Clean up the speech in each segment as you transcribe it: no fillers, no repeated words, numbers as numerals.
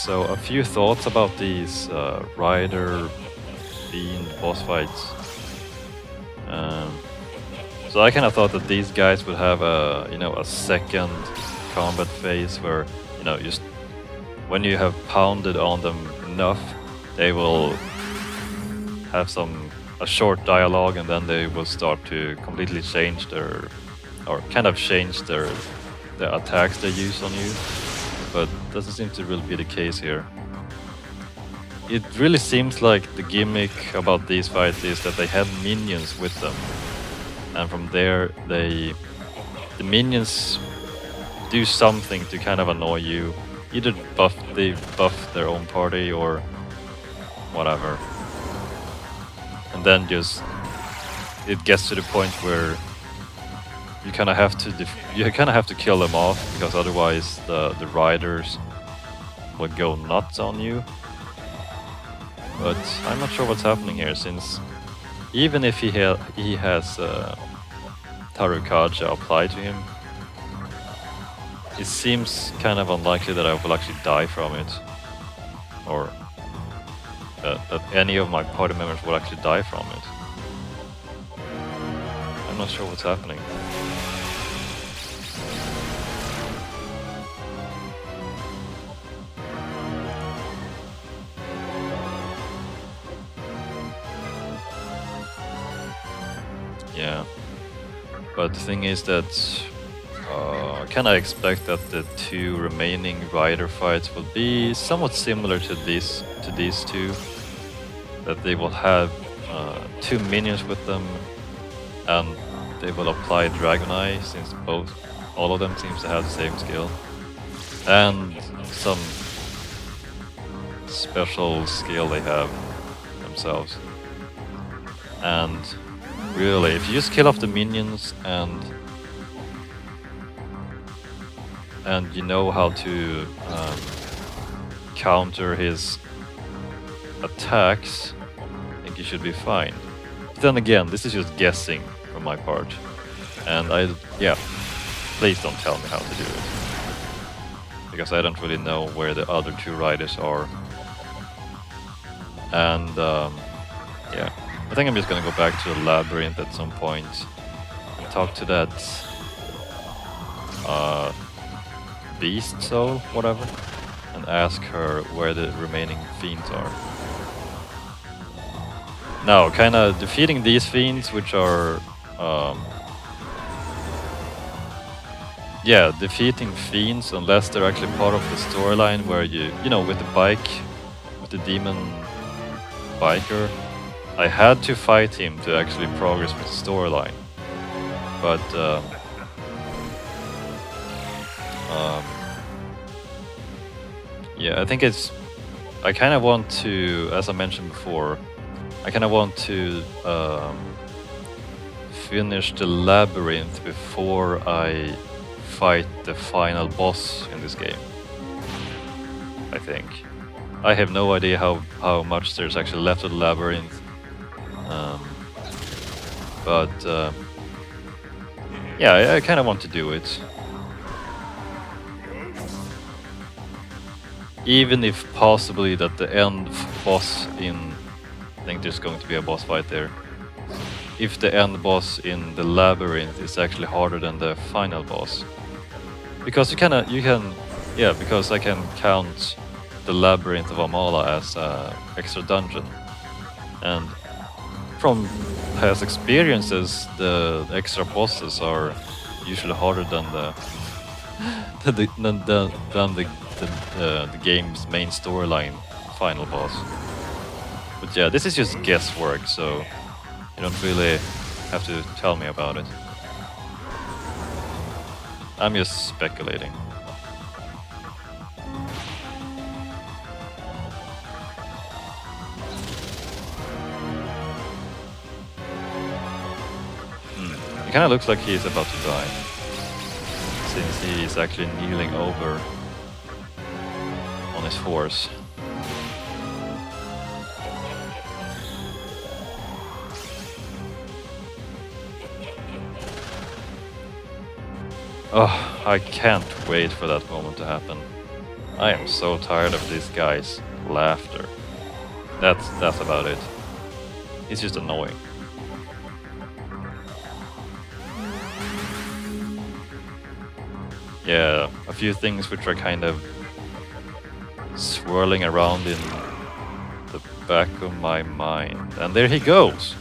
So a few thoughts about these Rider Fiend boss fights. Um, so I kind of thought that these guys would have a a second combat phase where just when you have pounded on them enough, they will have a short dialogue, and then they will start to completely change their the attacks they use on you. But doesn't seem to really be the case here. It really seems like the gimmick about these fights is that they have minions with them, and from there the minions do something to kind of annoy you. Either they buff their own party or whatever, and then just it gets to the point where you kind of have to kill them off, because otherwise the riders will go nuts on you. But I'm not sure what's happening here, since even if he has Tarukaja applied to him, it seems kind of unlikely that I will actually die from it, or that any of my party members will actually die from it. I'm not sure what's happening. Yeah, but the thing is that can I expect that the two remaining rider fights will be somewhat similar to these two? That they will have two minions with them, and they will apply Dragon Eye, since all of them seems to have the same skill, and some special skill they have themselves. And really, if you just kill off the minions and you know how to counter his attacks, I think you should be fine. But then again, this is just guessing from my part, and please don't tell me how to do it, because I don't really know where the other two riders are. And I think I'm just gonna go back to the labyrinth at some point and talk to that beast soul, whatever, and ask her where the remaining fiends are. Now, kind of defeating these fiends, which are defeating fiends, unless they're actually part of the storyline where with the bike, with the demon biker, I had to fight him to actually progress with the storyline. But I think I kind of want to, as I mentioned before, I kind of want to finish the labyrinth before I fight the final boss in this game. I think. I have no idea how much there's actually left of the labyrinth. I kind of want to do it. Even if possibly that the end boss I think there's going to be a boss fight there. If the end boss in the labyrinth is actually harder than the final boss. Because because I can count the labyrinth of Amala as an extra dungeon. And from past experiences, the extra bosses are usually harder than the game's main storyline final boss. But yeah, this is just guesswork, so you don't really have to tell me about it. I'm just speculating. It kind of looks like he's about to die, since he's actually kneeling over on his horse. Oh, I can't wait for that moment to happen. I am so tired of this guy's laughter. That's about it. He's just annoying. Yeah, a few things which are kind of swirling around in the back of my mind. And there he goes!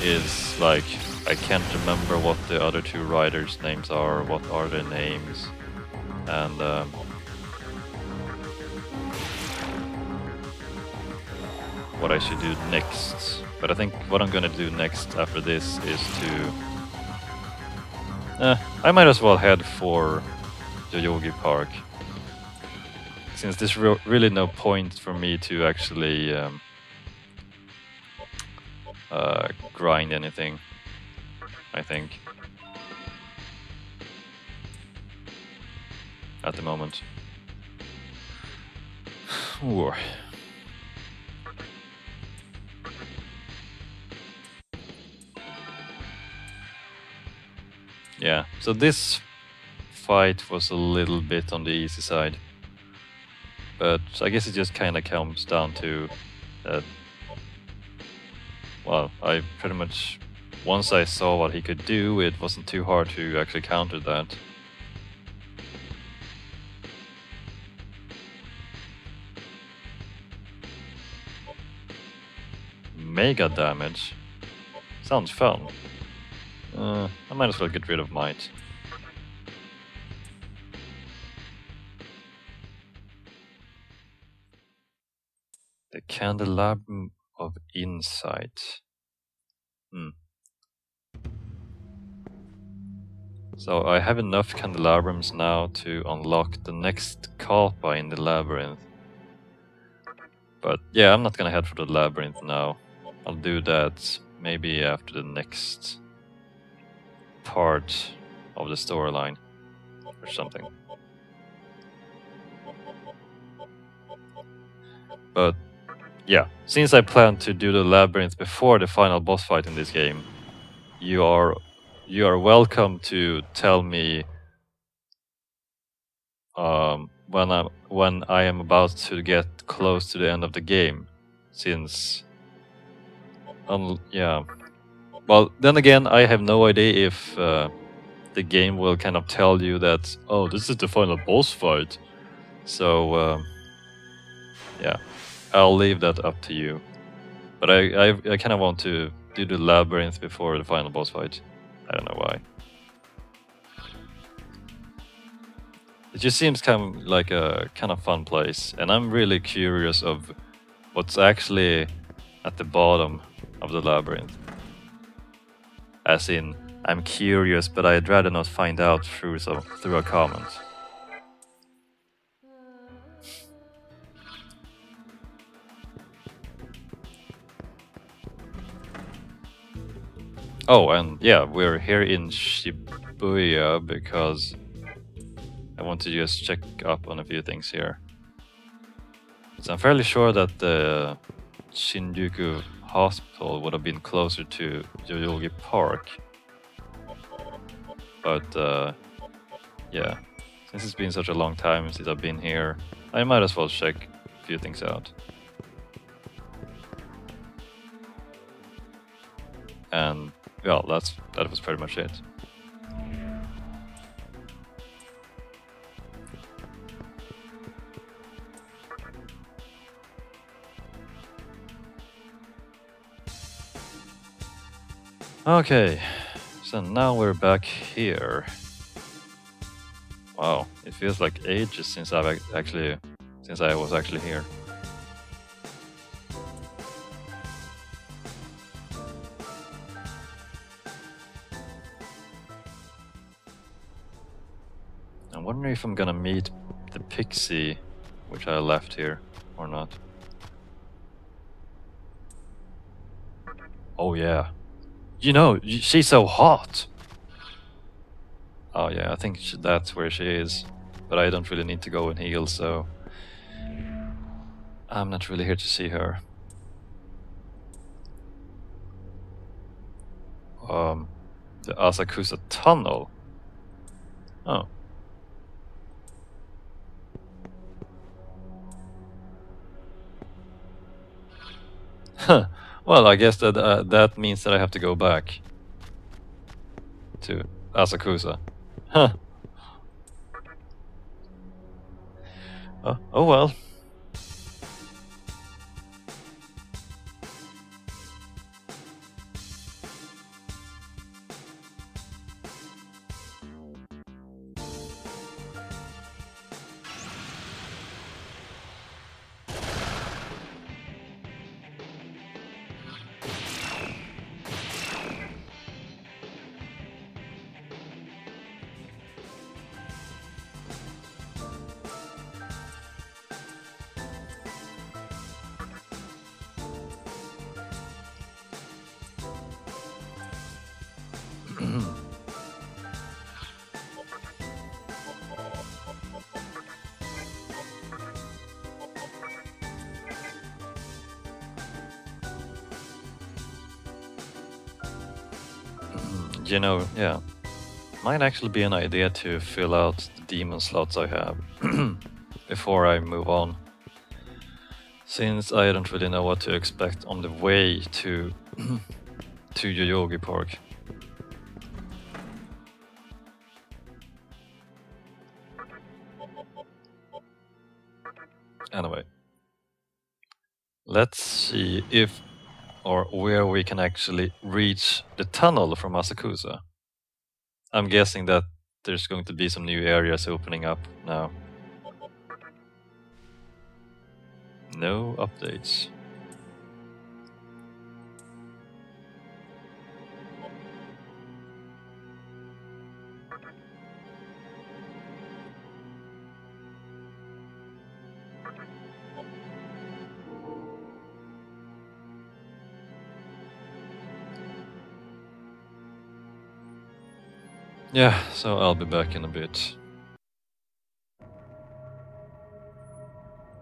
Is like, I can't remember what the other two riders' names are, what are their names, and what I should do next. But I think what I'm gonna do next after this is to... I might as well head for Yoyogi Park, since there's really no point for me to actually grind anything, I think, at the moment. Ooh. Yeah, so this fight was a little bit on the easy side, but I guess it just kind of comes down to that. Well, I pretty much, once I saw what he could do, it wasn't too hard to actually counter that. Mega damage? Sounds fun. I might as well get rid of Might. The Candelabrum of Insight. So I have enough Candelabrums now to unlock the next Kalpa in the Labyrinth. But yeah, I'm not gonna head for the Labyrinth now. I'll do that maybe after the next part of the storyline or something. But yeah, since I plan to do the Labyrinth before the final boss fight in this game, you are welcome to tell me when I am about to get close to the end of the game, since yeah. Well, then again, I have no idea if the game will kind of tell you that, oh, this is the final boss fight. So yeah, I'll leave that up to you. But I kind of want to do the Labyrinth before the final boss fight. I don't know why. It just seems kind of like a kind of fun place, and I'm really curious of what's actually at the bottom of the labyrinth. As in, I'm curious, but I'd rather not find out through a comment. Oh, and yeah, we're here in Shibuya because I want to just check up on a few things here. So I'm fairly sure that the Shinjuku Hospital would have been closer to Yoyogi Park. But yeah, since it's been such a long time since I've been here, I might as well check a few things out. And well, that was pretty much it. Okay, so now we're back here. Wow, it feels like ages since I was actually here. I'm wondering if I'm gonna meet the pixie, which I left here, or not. Oh yeah. You know, she's so hot! Oh yeah, I think that's where she is. But I don't really need to go and heal, so... I'm not really here to see her. The Asakusa Tunnel? Oh. Well, I guess that that means that I have to go back to Asakusa. Huh. Oh well. You know, yeah. Might actually be an idea to fill out the demon slots I have before I move on. Since I don't really know what to expect on the way to to Yoyogi Park. Anyway, let's see if or where we can actually reach the tunnel from Asakusa. I'm guessing that there's going to be some new areas opening up now. No updates. Yeah, so I'll be back in a bit.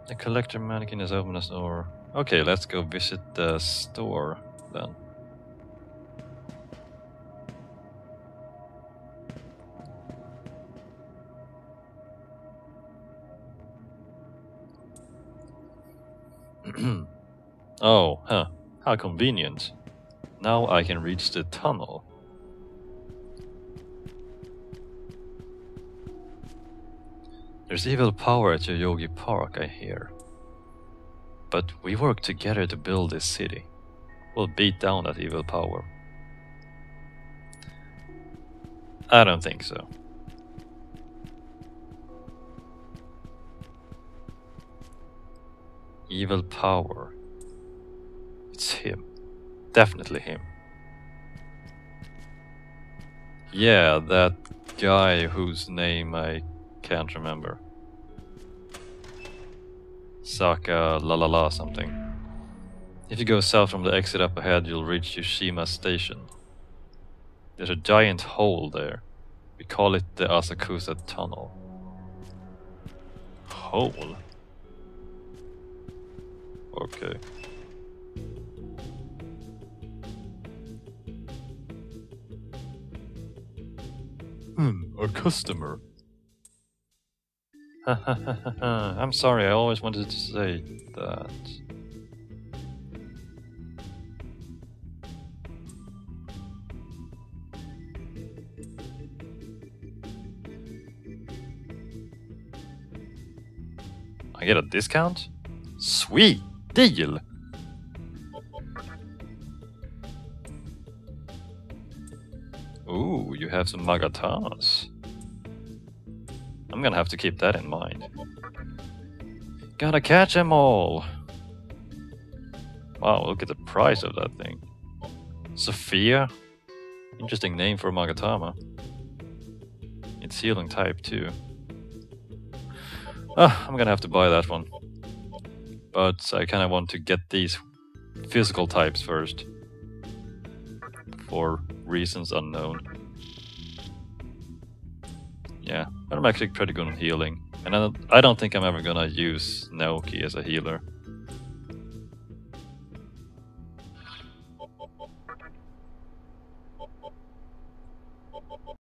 The collector mannequin is open as door. Okay, let's go visit the store then. Oh, huh. How convenient. Now I can reach the tunnel. There's evil power at Yoyogi Park, I hear. But we work together to build this city. We'll beat down that evil power. I don't think so. Evil power. It's him. Definitely him. Yeah, that guy whose name I can't remember. Saka la la la something. If you go south from the exit up ahead, you'll reach Yushima Station. There's a giant hole there. We call it the Asakusa Tunnel. Hole? Okay. A customer. I'm sorry, I always wanted to say that. I get a discount? Sweet deal! Ooh, you have some magatamas. I'm gonna have to keep that in mind. Gotta catch 'em all! Wow, look at the price of that thing. Sophia? Interesting name for a magatama. It's healing type too. I'm gonna have to buy that one. But I kinda want to get these physical types first. For reasons unknown. Yeah, but I'm actually pretty good on healing. And I don't think I'm ever gonna use Naoki as a healer.